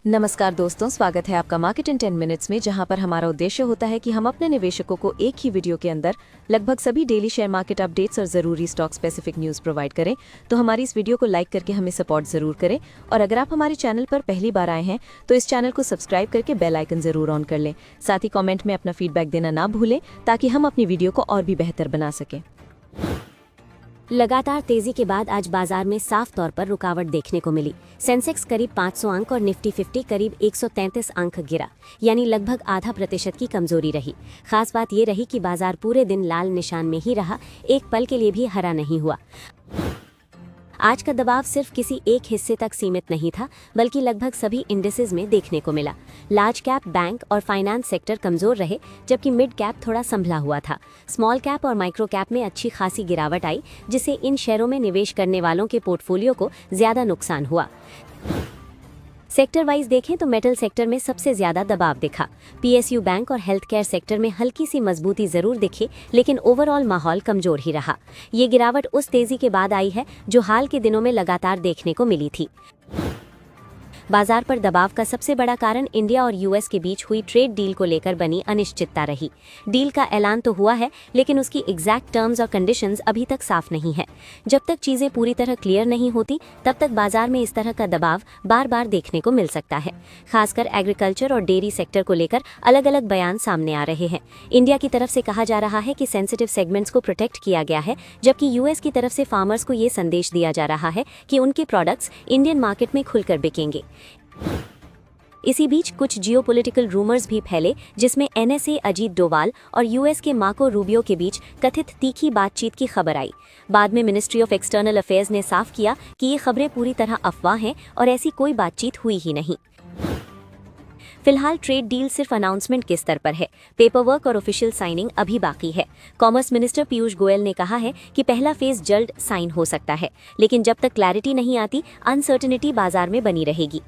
नमस्कार दोस्तों, स्वागत है आपका मार्केट इन 10 मिनट्स में, जहां पर हमारा उद्देश्य होता है कि हम अपने निवेशकों को एक ही वीडियो के अंदर लगभग सभी डेली शेयर मार्केट अपडेट्स और ज़रूरी स्टॉक स्पेसिफिक न्यूज़ प्रोवाइड करें। तो हमारी इस वीडियो को लाइक करके हमें सपोर्ट ज़रूर करें, और अगर आप हमारे चैनल पर पहली बार आए हैं तो इस चैनल को सब्सक्राइब करके बेल आइकन ज़रूर ऑन कर लें। साथ ही कॉमेंट में अपना फीडबैक देना ना भूलें, ताकि हम अपनी वीडियो को और भी बेहतर बना सकें। लगातार तेजी के बाद आज बाजार में साफ तौर पर रुकावट देखने को मिली। सेंसेक्स करीब 500 अंक और निफ्टी 50 करीब 133 अंक गिरा, यानी लगभग आधा प्रतिशत की कमजोरी रही। खास बात ये रही कि बाजार पूरे दिन लाल निशान में ही रहा, एक पल के लिए भी हरा नहीं हुआ। आज का दबाव सिर्फ किसी एक हिस्से तक सीमित नहीं था, बल्कि लगभग सभी इंडेसेस में देखने को मिला। लार्ज कैप, बैंक और फाइनेंस सेक्टर कमजोर रहे, जबकि मिड कैप थोड़ा संभला हुआ था। स्मॉल कैप और माइक्रो कैप में अच्छी खासी गिरावट आई, जिससे इन शेयरों में निवेश करने वालों के पोर्टफोलियो को ज्यादा नुकसान हुआ। सेक्टर वाइज देखें तो मेटल सेक्टर में सबसे ज्यादा दबाव दिखा। पीएसयू, बैंक और हेल्थ केयर सेक्टर में हल्की सी मजबूती जरूर दिखी, लेकिन ओवरऑल माहौल कमजोर ही रहा। ये गिरावट उस तेजी के बाद आई है जो हाल के दिनों में लगातार देखने को मिली थी। बाजार पर दबाव का सबसे बड़ा कारण इंडिया और यूएस के बीच हुई ट्रेड डील को लेकर बनी अनिश्चितता रही। डील का ऐलान तो हुआ है, लेकिन उसकी एग्जैक्ट टर्म्स और कंडीशंस अभी तक साफ नहीं है। जब तक चीजें पूरी तरह क्लियर नहीं होती, तब तक बाजार में इस तरह का दबाव बार बार देखने को मिल सकता है। खासकर एग्रीकल्चर और डेयरी सेक्टर को लेकर अलग अलग बयान सामने आ रहे हैं। इंडिया की तरफ से कहा जा रहा है कि सेंसिटिव सेगमेंट्स को प्रोटेक्ट किया गया है, जबकि यूएस की तरफ से फार्मर्स को ये संदेश दिया जा रहा है कि उनके प्रोडक्ट्स इंडियन मार्केट में खुलकर बिकेंगे। इसी बीच कुछ जियोपॉलिटिकल रूमर्स भी फैले, जिसमें एनएसए अजीत डोवाल और यूएस के मार्को रूबियो के बीच कथित तीखी बातचीत की खबर आई। बाद में मिनिस्ट्री ऑफ एक्सटर्नल अफेयर्स ने साफ किया कि ये खबरें पूरी तरह अफवाह हैं और ऐसी कोई बातचीत हुई ही नहीं। फिलहाल ट्रेड डील सिर्फ अनाउंसमेंट के स्तर पर है। पेपर वर्क और ऑफिशियल साइनिंग अभी बाकी है। कॉमर्स मिनिस्टर पीयूष गोयल ने कहा है कि पहला फेज जल्द साइन हो सकता है, लेकिन जब तक क्लैरिटी नहीं आती, अनसर्टेनिटी बाजार में बनी रहेगी।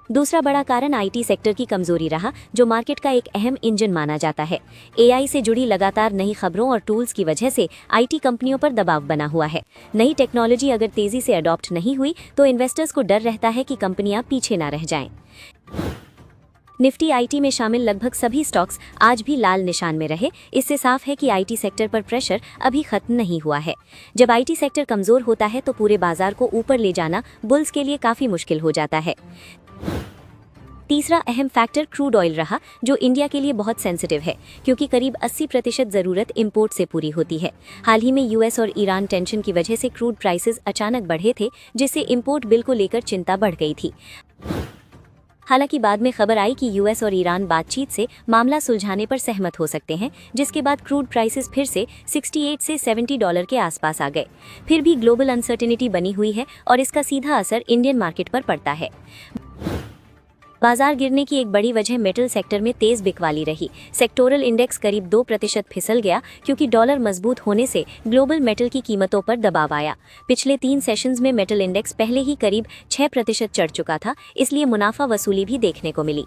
दूसरा बड़ा कारण आईटी सेक्टर की कमजोरी रहा, जो मार्केट का एक अहम इंजन माना जाता है। एआई से जुड़ी लगातार नई खबरों और टूल्स की वजह से आईटी कंपनियों पर दबाव बना हुआ है। नई टेक्नोलॉजी अगर तेजी से अडॉप्ट नहीं हुई, तो इन्वेस्टर्स को डर रहता है कि कंपनियां पीछे ना रह जाएं। निफ्टी आईटी में शामिल लगभग सभी स्टॉक्स आज भी लाल निशान में रहे। इससे साफ है कि आईटी सेक्टर पर प्रेशर अभी खत्म नहीं हुआ है। जब आईटी सेक्टर कमजोर होता है, तो पूरे बाजार को ऊपर ले जाना बुल्स के लिए काफी मुश्किल हो जाता है। तीसरा अहम फैक्टर क्रूड ऑयल रहा, जो इंडिया के लिए बहुत सेंसिटिव है, क्योंकि करीब 80% जरूरत इंपोर्ट से पूरी होती है। हाल ही में यूएस और ईरान टेंशन की वजह से क्रूड प्राइसेस अचानक बढ़े थे, जिससे इंपोर्ट बिल को लेकर चिंता बढ़ गई थी। हालांकि बाद में खबर आई कि यूएस और ईरान बातचीत से मामला सुलझाने पर सहमत हो सकते हैं, जिसके बाद क्रूड प्राइसेस फिर से 68 से $70 के आसपास आ गए। फिर भी ग्लोबल अनसर्टेनिटी बनी हुई है और इसका सीधा असर इंडियन मार्केट पर पड़ता है। बाजार गिरने की एक बड़ी वजह मेटल सेक्टर में तेज बिकवाली रही। सेक्टोरल इंडेक्स करीब 2% फिसल गया, क्योंकि डॉलर मजबूत होने से ग्लोबल मेटल की कीमतों पर दबाव आया। पिछले 3 सेशंस में मेटल इंडेक्स पहले ही करीब 6% चढ़ चुका था, इसलिए मुनाफा वसूली भी देखने को मिली।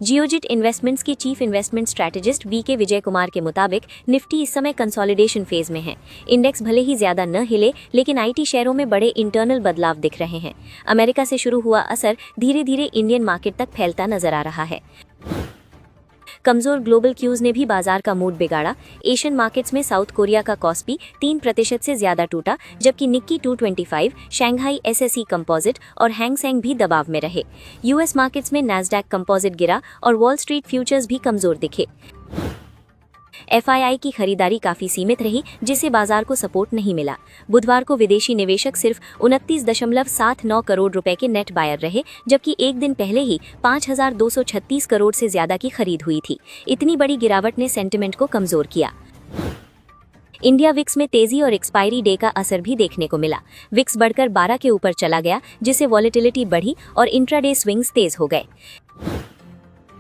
जियोजिट इन्वेस्टमेंट्स के chief investment strategist VK Vijay Kumar के मुताबिक निफ्टी इस समय कंसोलिडेशन फेज में है। इंडेक्स भले ही ज्यादा न हिले, लेकिन आईटी शेयरों में बड़े इंटरनल बदलाव दिख रहे हैं। अमेरिका से शुरू हुआ असर धीरे धीरे इंडियन मार्केट तक फैलता नजर आ रहा है। कमजोर ग्लोबल क्यूज ने भी बाजार का मूड बिगाड़ा। एशियन मार्केट्स में साउथ कोरिया का कॉस्पी 3% से ज्यादा टूटा, जबकि निक्की 225, शंघाई एसएसई कंपोजिट और हैंगसेंग भी दबाव में रहे। यूएस मार्केट्स में नैस्डैक कंपोजिट गिरा और वॉल स्ट्रीट फ्यूचर्स भी कमजोर दिखे। एफआईआई की खरीदारी काफी सीमित रही, जिससे बाजार को सपोर्ट नहीं मिला। बुधवार को विदेशी निवेशक सिर्फ 29.79 करोड़ रुपए के नेट बायर रहे, जबकि एक दिन पहले ही 5,236 करोड़ से ज्यादा की खरीद हुई थी। इतनी बड़ी गिरावट ने सेंटिमेंट को कमजोर किया। इंडिया विक्स में तेजी और एक्सपायरी डे का असर भी देखने को मिला। विक्स बढ़कर 12 के ऊपर चला गया, जिससे वॉलेटिलिटी बढ़ी और इंट्राडे स्विंग्स तेज हो गए।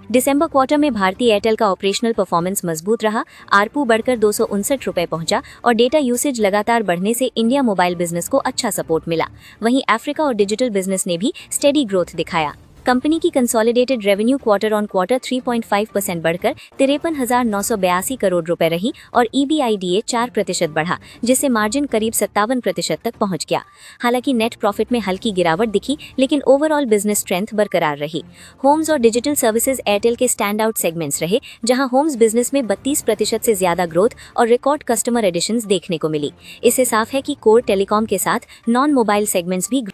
दिसंबर क्वार्टर में भारतीय एयरटेल का ऑपरेशनल परफॉर्मेंस मजबूत रहा। आरपू बढ़कर 259 रुपए पहुंचा और डेटा यूसेज लगातार बढ़ने से इंडिया मोबाइल बिजनेस को अच्छा सपोर्ट मिला। वहीं अफ्रीका और डिजिटल बिजनेस ने भी स्टेडी ग्रोथ दिखाया। कंपनी की consolidated revenue quarter on quarter 3.5% बढ़कर 53,982 करोड़ रुपए रही और EBITDA 4% बढ़ा, जिससे मार्जिन करीब 57% तक पहुंच गया। हालांकि नेट प्रॉफिट में हल्की गिरावट दिखी, लेकिन ओवरऑल बिजनेस स्ट्रेंथ बरकरार रही। होम्स और डिजिटल सर्विसेज एयरटेल के स्टैंड आउट सेगमेंट्स रहे, जहां होम्स बिजनेस में 32% से ज्यादा ग्रोथ और रिकॉर्ड कस्टमर एडिशंस देखने को मिली। इससे साफ है कि कोर टेलीकॉम के साथ नॉन मोबाइल सेगमेंट्स भी।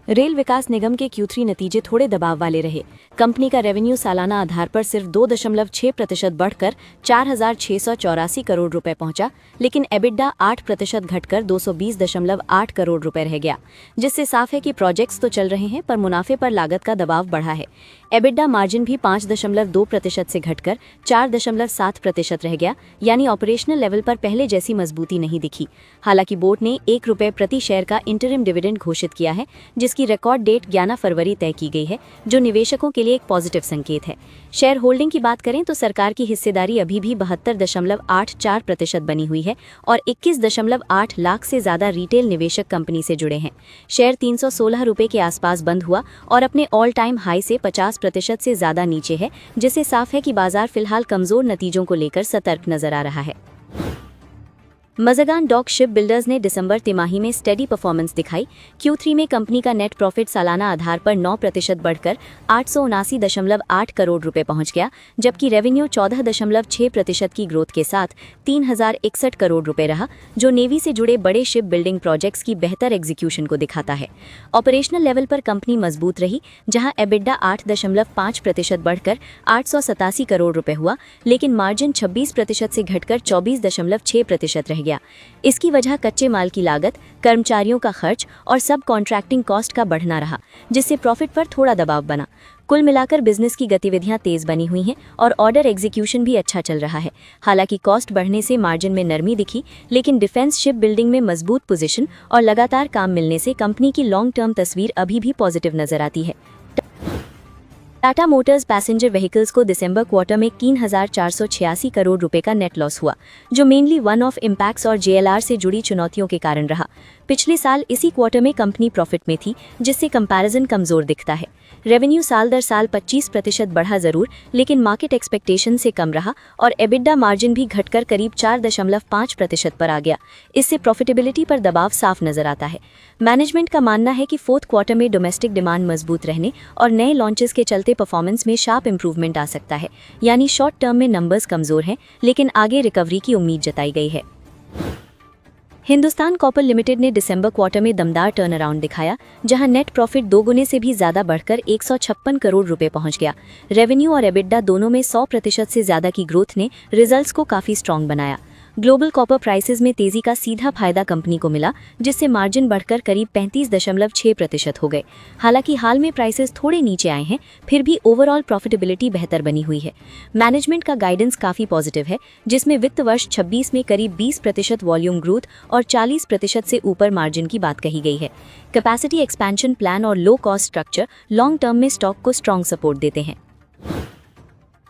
रेल विकास निगम के Q3 नतीजे थोड़े दबाव वाले रहे। कंपनी का रेवेन्यू सालाना आधार पर सिर्फ 2.6% बढ़कर 4,684 करोड़ रुपए पहुंचा, लेकिन एबिडा 8% घटकर 220.8 करोड़ रुपए रह गया, जिससे साफ है कि प्रोजेक्ट्स तो चल रहे हैं पर मुनाफे पर लागत का दबाव बढ़ा है। एबिडा मार्जिन भी 5.2% से घटकर 4.7% रह गया, यानी ऑपरेशनल लेवल पर पहले जैसी मजबूती नहीं दिखी। हालांकि बोर्ड ने ₹1 प्रति शेयर का इंटरिम डिविडेंड घोषित किया है, जिसकी रिकॉर्ड डेट 11 फरवरी तय की गई है, जो निवेशकों के लिए एक पॉजिटिव संकेत है। शेयर होल्डिंग की बात करें तो सरकार की हिस्सेदारी अभी भी 72.84% बनी हुई है और 21.8 लाख से ज्यादा रिटेल निवेशक कंपनी से जुड़े हैं। शेयर ₹316 के आसपास बंद हुआ और अपने ऑल टाइम हाई से 50% से ज्यादा नीचे है, जिससे साफ है कि बाजार फिलहाल कमजोर नतीजों को लेकर सतर्क नजर आ रहा है। मज़गान डॉक शिप बिल्डर्स ने दिसंबर तिमाही में स्टेडी परफॉर्मेंस दिखाई। Q3 में कंपनी का नेट प्रॉफिट सालाना आधार पर 9% बढ़कर 879.8 करोड़ रुपए पहुंच गया, जबकि रेवेन्यू 14.6% की ग्रोथ के साथ 3,061 करोड़ रुपए रहा, जो नेवी से जुड़े बड़े शिप बिल्डिंग प्रोजेक्ट्स की बेहतर एग्जीक्यूशन को दिखाता है। ऑपरेशनल लेवल पर कंपनी मजबूत रही, जहां एबिडा 8.5% बढ़कर 887 करोड़ रुपए हुआ, लेकिन मार्जिन 26% से घटकर 24.6% रह गया। इसकी वजह कच्चे माल की लागत, कर्मचारियों का खर्च और सब कॉन्ट्रैक्टिंग कॉस्ट का बढ़ना रहा, जिससे प्रॉफिट पर थोड़ा दबाव बना। कुल मिलाकर बिजनेस की गतिविधियां तेज बनी हुई हैं और ऑर्डर एग्जीक्यूशन भी अच्छा चल रहा है। हालांकि कॉस्ट बढ़ने से मार्जिन में नरमी दिखी, लेकिन डिफेंस शिप बिल्डिंग में मजबूत पोजीशन और लगातार काम मिलने से कंपनी की लॉन्ग टर्म तस्वीर अभी भी पॉजिटिव नजर आती है। टाटा मोटर्स पैसेंजर व्हीकल्स को दिसंबर क्वार्टर में 3,486 करोड़ रुपए का नेट लॉस हुआ, जो मेनली वन ऑफ इम्पैक्ट्स और JLR से जुड़ी चुनौतियों के कारण रहा। पिछले साल इसी क्वार्टर में कंपनी प्रॉफिट में थी, जिससे कंपैरिजन कमजोर दिखता है। रेवेन्यू साल दर साल 25% बढ़ा जरूर, लेकिन मार्केट एक्सपेक्टेशन से कम रहा और एबिडा मार्जिन भी घटकर करीब 4.5% पर आ गया। इससे प्रॉफिटेबिलिटी पर दबाव साफ नजर आता है। मैनेजमेंट का मानना है कि फोर्थ क्वार्टर में डोमेस्टिक डिमांड मजबूत रहने और नए लॉन्चेस के चलते परफॉर्मेंस में शार्प इंप्रूवमेंट आ सकता है, यानी शॉर्ट टर्म में नंबर्स कमजोर हैं, लेकिन आगे रिकवरी की उम्मीद जताई गई है। हिंदुस्तान कॉपर लिमिटेड ने दिसंबर क्वार्टर में दमदार टर्न अराउंड दिखाया, जहां नेट प्रॉफिट 2 गुने से भी ज्यादा बढ़कर 156 करोड़ रुपए पहुंच गया। रेवेन्यू और एबिडा दोनों में 100% से ज्यादा की ग्रोथ ने रिजल्ट्स को काफी स्ट्रॉन्ग बनाया। ग्लोबल कॉपर प्राइसेस में तेजी का सीधा फायदा कंपनी को मिला, जिससे मार्जिन बढ़कर करीब 35.6% हो गए। हालांकि हाल में प्राइसेस थोड़े नीचे आए हैं, फिर भी ओवरऑल प्रॉफिटेबिलिटी बेहतर बनी हुई है। मैनेजमेंट का गाइडेंस काफी पॉजिटिव है, जिसमें वित्त वर्ष 26 में करीब 20% वॉल्यूम ग्रोथ और 40% से ऊपर मार्जिन की बात कही गई है। कैपेसिटी एक्सपेंशन प्लान और low cost structure long term में स्टॉक को स्ट्रॉन्ग सपोर्ट देते हैं।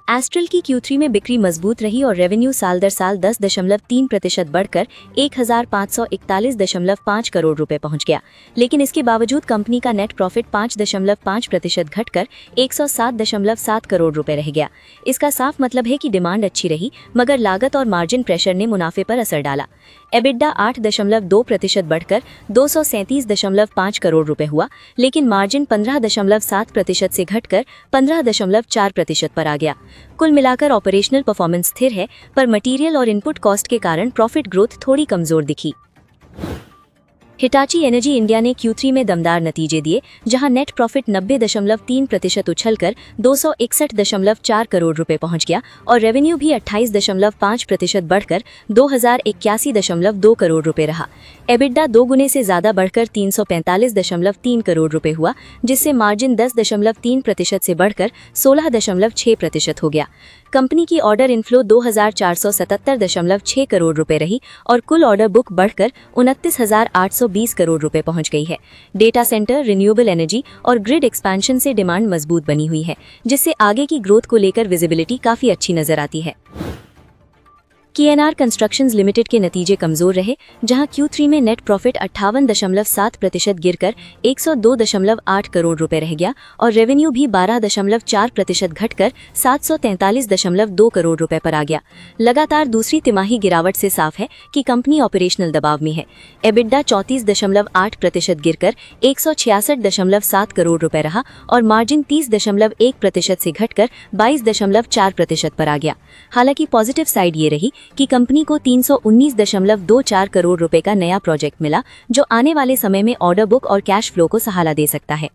एस्ट्रल की Q3 में बिक्री मजबूत रही और रेवेन्यू साल दर साल 10.3% बढ़कर 1,541.5 करोड़ रुपए पहुंच गया, लेकिन इसके बावजूद कंपनी का नेट प्रॉफिट 5.5% घटकर 107.7 करोड़ रुपए रह गया। इसका साफ मतलब है कि डिमांड अच्छी रही, मगर लागत और मार्जिन प्रेशर ने मुनाफे पर असर डाला। एबिडा 8.2% बढ़कर 237.5 करोड़ रुपए हुआ, लेकिन मार्जिन 15.7% से घटकर 15.4% पर आ गया। कुल मिलाकर ऑपरेशनल परफॉर्मेंस स्थिर है, पर मटेरियल और इनपुट कॉस्ट के कारण प्रॉफिट ग्रोथ थोड़ी कमजोर दिखी। हिटाची एनर्जी इंडिया ने Q3 में दमदार नतीजे दिए, जहां नेट प्रॉफिट 90.3% उछलकर 261.4 करोड़ रुपए पहुंच गया और रेवेन्यू भी 28.5% बढ़कर 2,081.2 करोड़ रुपए रहा। एबिडा 2 गुने से ज्यादा बढ़कर 345.3 करोड़ रुपए हुआ, जिससे मार्जिन 10.3% से बढ़कर 16.6% हो गया। कंपनी की ऑर्डर इनफ्लो 2,477.6 करोड़ रुपए रही और कुल ऑर्डर बुक बढ़कर 29,820 करोड़ रुपए पहुंच गई है। डेटा सेंटर, रिन्यूएबल एनर्जी और ग्रिड एक्सपेंशन से डिमांड मजबूत बनी हुई है, जिससे आगे की ग्रोथ को लेकर विजिबिलिटी काफी अच्छी नजर आती है। KNR कंस्ट्रक्शंस लिमिटेड के नतीजे कमजोर रहे, जहां Q3 में नेट प्रॉफिट 58.7% गिरकर 102.8 करोड़ रुपए रह गया और रेवेन्यू भी 12.4% घटकर 743.2 करोड़ रुपए पर आ गया। लगातार दूसरी तिमाही गिरावट से साफ है कि कंपनी ऑपरेशनल दबाव में है। एबिडा 34.8% गिरकर 166.7 करोड़ रुपए रहा और मार्जिन 30.1% से घटकर 22.4% पर आ गया। हालांकि पॉजिटिव साइड ये रही कि कंपनी को 319.24 करोड़ रुपए का नया प्रोजेक्ट मिला, जो आने वाले समय में ऑर्डर बुक और कैश फ्लो को सहारा दे सकता है।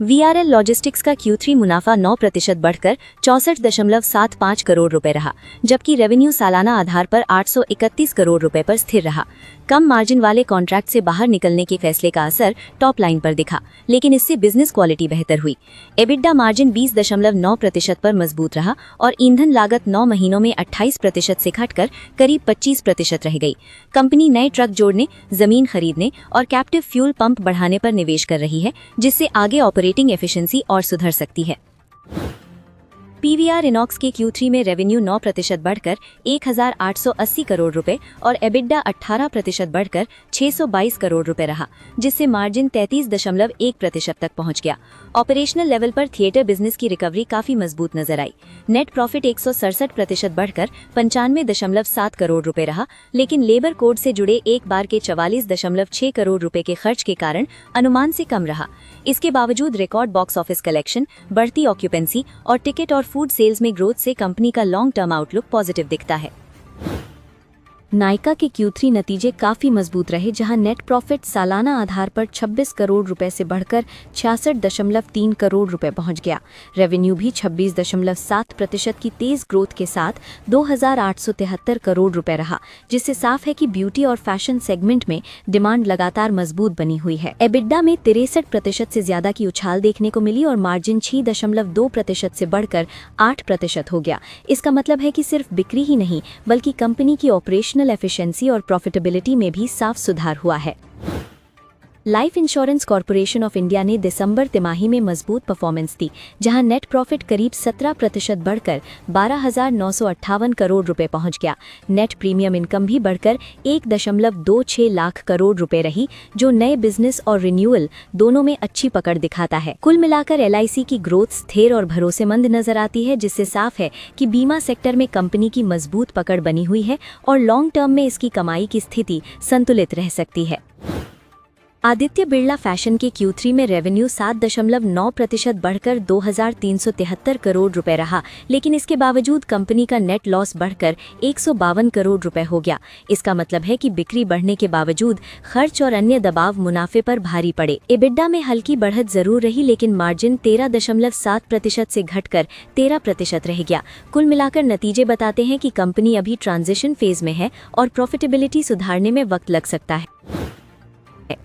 VRL लॉजिस्टिक्स का Q3 मुनाफा 9% बढ़कर 64.75 करोड़ रुपए रहा, जबकि रेवेन्यू सालाना आधार पर 831 करोड़ रुपए पर स्थिर रहा। कम मार्जिन वाले कॉन्ट्रैक्ट से बाहर निकलने के फैसले का असर टॉप लाइन पर दिखा, लेकिन इससे बिजनेस क्वालिटी बेहतर हुई। एबिडा मार्जिन 20.9% पर मजबूत रहा और ईंधन लागत 9 महीनों में 28% से घटकर करीब 25% रह गई। कंपनी नए ट्रक जोड़ने, जमीन खरीदने और कैप्टिव फ्यूल पंप बढ़ाने पर निवेश कर रही है, जिससे आगे ऑपरेटिंग एफिशिएंसी और सुधर सकती है। PVR इनॉक्स के Q3 में रेवेन्यू 9% बढ़कर 1,880 करोड़ रुपए और एबिडा 18% बढ़कर 622 करोड़ रुपए रहा, जिससे मार्जिन 33.1% तक पहुंच गया। ऑपरेशनल लेवल पर थिएटर बिजनेस की रिकवरी काफी मजबूत नजर आई। नेट प्रॉफिट 167% बढ़कर 95.7 करोड़ रुपए रहा, लेकिन लेबर कोड से जुड़े एक बार के 44.6 करोड़ रुपए के खर्च के कारण अनुमान से कम रहा। इसके बावजूद रिकॉर्ड बॉक्स ऑफिस कलेक्शन, बढ़ती ऑक्यूपेंसी और टिकट और फूड सेल्स में ग्रोथ से कंपनी का लॉन्ग टर्म आउटलुक पॉजिटिव दिखता है। नायका के Q3 नतीजे काफी मजबूत रहे, जहां नेट प्रॉफिट सालाना आधार पर 26 करोड़ रुपए से बढ़कर 66.3 करोड़ रुपए पहुंच गया। रेवेन्यू भी 26.7% की तेज ग्रोथ के साथ 2,873 करोड़ रुपए रहा, जिससे साफ है कि ब्यूटी और फैशन सेगमेंट में डिमांड लगातार मजबूत बनी हुई है। एबिडा में 63% से ज्यादा की उछाल देखने को मिली और मार्जिन 6.2% से बढ़कर 8% हो गया। इसका मतलब है कि सिर्फ बिक्री ही नहीं, बल्कि कंपनी की ऑपरेशनल एफिशिएंसी और प्रॉफिटेबिलिटी में भी साफ सुधार हुआ है। Life insurance corporation of India ने दिसंबर तिमाही में मजबूत परफॉर्मेंस दी, जहां नेट प्रॉफिट करीब 17% बढ़कर 12,958 करोड़ रुपए पहुंच गया। नेट प्रीमियम इनकम भी बढ़कर 1.26 लाख करोड़ रुपए रही, जो नए बिजनेस और रिन्यूअल दोनों में अच्छी पकड़ दिखाता है। कुल मिलाकर LIC की ग्रोथ स्थिर और भरोसेमंद नजर आती है, जिससे साफ है कि बीमा सेक्टर में कंपनी की मजबूत पकड़ बनी हुई है और लॉन्ग टर्म में इसकी कमाई की स्थिति संतुलित रह सकती है। आदित्य बिरला फैशन के Q3 में रेवेन्यू 7.9% बढ़कर 2,373 करोड़ रुपए रहा, लेकिन इसके बावजूद कंपनी का नेट लॉस बढ़कर 152 करोड़ रुपए हो गया। इसका मतलब है कि बिक्री बढ़ने के बावजूद खर्च और अन्य दबाव मुनाफे पर भारी पड़े। एबिडा में हल्की बढ़त जरूर रही, लेकिन मार्जिन 13.7% से घटकर 13% रह गया। कुल मिलाकर नतीजे बताते हैं कि कंपनी अभी ट्रांजिशन फेज में है और प्रॉफिटेबिलिटी सुधारने में वक्त लग सकता है।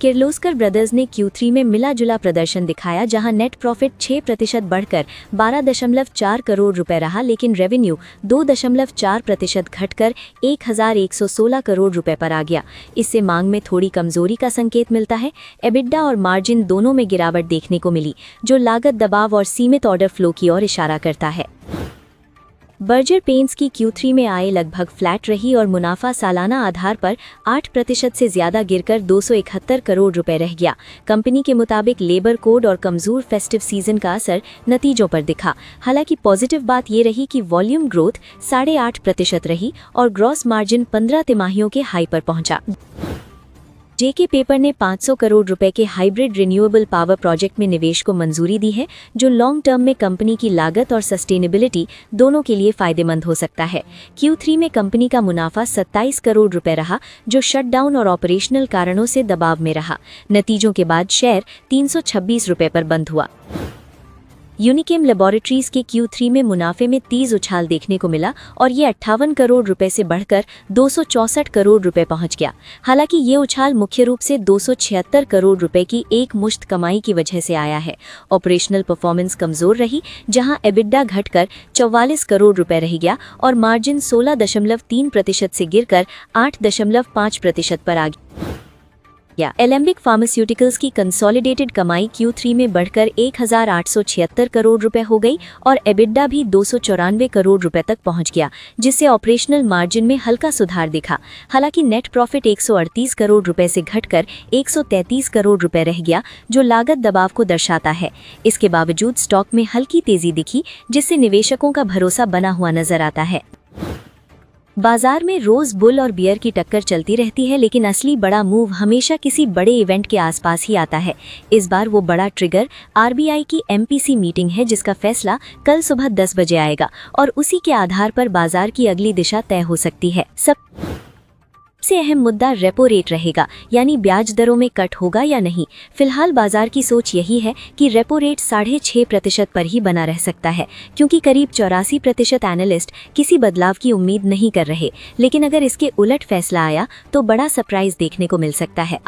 किर्लोस्कर ब्रदर्स ने Q3 में मिला जुला प्रदर्शन दिखाया, जहां नेट प्रॉफिट 6% बढ़कर 12.4 करोड़ रुपए रहा, लेकिन रेवेन्यू 2.4% घटकर 1,116 करोड़ रुपए पर आ गया। इससे मांग में थोड़ी कमजोरी का संकेत मिलता है। एबिडा और मार्जिन दोनों में गिरावट देखने को मिली, जो लागत दबाव और सीमित ऑर्डर फ्लो की ओर इशारा करता है। बर्जर पेंट्स की Q3 में आय लगभग फ्लैट रही और मुनाफा सालाना आधार पर 8% से ज्यादा गिरकर 271 करोड़ रुपए रह गया। कंपनी के मुताबिक लेबर कोड और कमजोर फेस्टिव सीजन का असर नतीजों पर दिखा। हालांकि पॉजिटिव बात ये रही कि वॉल्यूम ग्रोथ 8.5% रही और ग्रॉस मार्जिन 15 तिमाहियों के हाई पर पहुंचा। JK पेपर ने 500 करोड़ रुपए के हाइब्रिड रिन्यूएबल पावर प्रोजेक्ट में निवेश को मंजूरी दी है, जो लॉन्ग टर्म में कंपनी की लागत और सस्टेनेबिलिटी दोनों के लिए फायदेमंद हो सकता है। Q3 में कंपनी का मुनाफा 27 करोड़ रुपए रहा, जो शटडाउन और ऑपरेशनल कारणों से दबाव में रहा। नतीजों के बाद शेयर 326 रुपए पर बंद हुआ। यूनिकेम लैबोरेटरीज के Q3 में मुनाफे में तेज उछाल देखने को मिला और ये 58 करोड़ रुपए से बढ़कर 264 करोड़ रुपए पहुंच गया। हालांकि ये उछाल मुख्य रूप से 276 करोड़ रुपए की एक मुश्त कमाई की वजह से आया है। ऑपरेशनल परफॉर्मेंस कमजोर रही, जहां एबिडा घटकर 44 करोड़ रुपए रह गया और मार्जिन 16.3% से गिरकर 8.5% पर आ गया। एलेम्बिक फार्मास्यूटिकल्स की कंसोलिडेटेड कमाई Q3 में बढ़कर 1876 करोड़ रुपए हो गई और एबिडा भी 294 करोड़ रुपए तक पहुंच गया, जिससे ऑपरेशनल मार्जिन में हल्का सुधार दिखा। हालांकि नेट प्रॉफिट 138 करोड़ रुपए से घटकर 133 करोड़ रुपए रह गया, जो लागत दबाव को दर्शाता है। इसके बावजूद स्टॉक में हल्की तेजी दिखी, जिससे निवेशकों का भरोसा बना हुआ नजर आता है। बाजार में रोज बुल और बियर की टक्कर चलती रहती है, लेकिन असली बड़ा मूव हमेशा किसी बड़े इवेंट के आसपास ही आता है। इस बार वो बड़ा ट्रिगर RBI की MPC मीटिंग है, जिसका फैसला कल सुबह 10 बजे आएगा और उसी के आधार पर बाजार की अगली दिशा तय हो सकती है। सबसे अहम मुद्दा रेपो रेट रहेगा, यानी ब्याज दरों में कट होगा या नहीं। फिलहाल बाजार की सोच यही है कि रेपो रेट 6.5% पर ही बना रह सकता है, क्योंकि करीब 84% एनालिस्ट किसी बदलाव की उम्मीद नहीं कर रहे। लेकिन अगर इसके उलट फैसला आया तो बड़ा सरप्राइज देखने को मिल सकता है।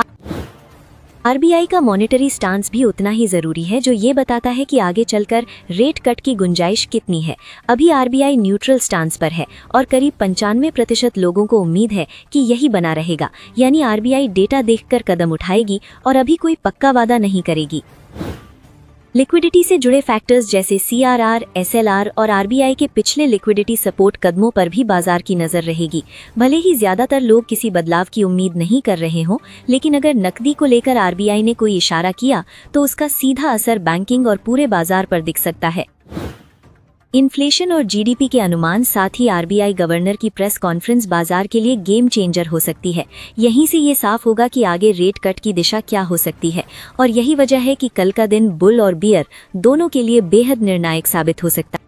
RBI का मॉनेटरी स्टांस भी उतना ही जरूरी है, जो ये बताता है कि आगे चलकर रेट कट की गुंजाइश कितनी है। अभी RBI न्यूट्रल स्टांस पर है और करीब 95% लोगों को उम्मीद है कि यही बना रहेगा, यानी RBI डेटा देखकर कदम उठाएगी और अभी कोई पक्का वादा नहीं करेगी। लिक्विडिटी से जुड़े फैक्टर्स जैसे CRR, SLR और RBI के पिछले लिक्विडिटी सपोर्ट कदमों पर भी बाजार की नजर रहेगी। भले ही ज्यादातर लोग किसी बदलाव की उम्मीद नहीं कर रहे हों, लेकिन अगर नकदी को लेकर RBI ने कोई इशारा किया तो उसका सीधा असर बैंकिंग और पूरे बाजार पर दिख सकता है। इन्फ्लेशन और GDP के अनुमान, साथ ही RBI गवर्नर की प्रेस कॉन्फ्रेंस बाजार के लिए गेम चेंजर हो सकती है। यहीं से ये साफ होगा कि आगे रेट कट की दिशा क्या हो सकती है, और यही वजह है कि कल का दिन बुल और बियर दोनों के लिए बेहद निर्णायक साबित हो सकता है।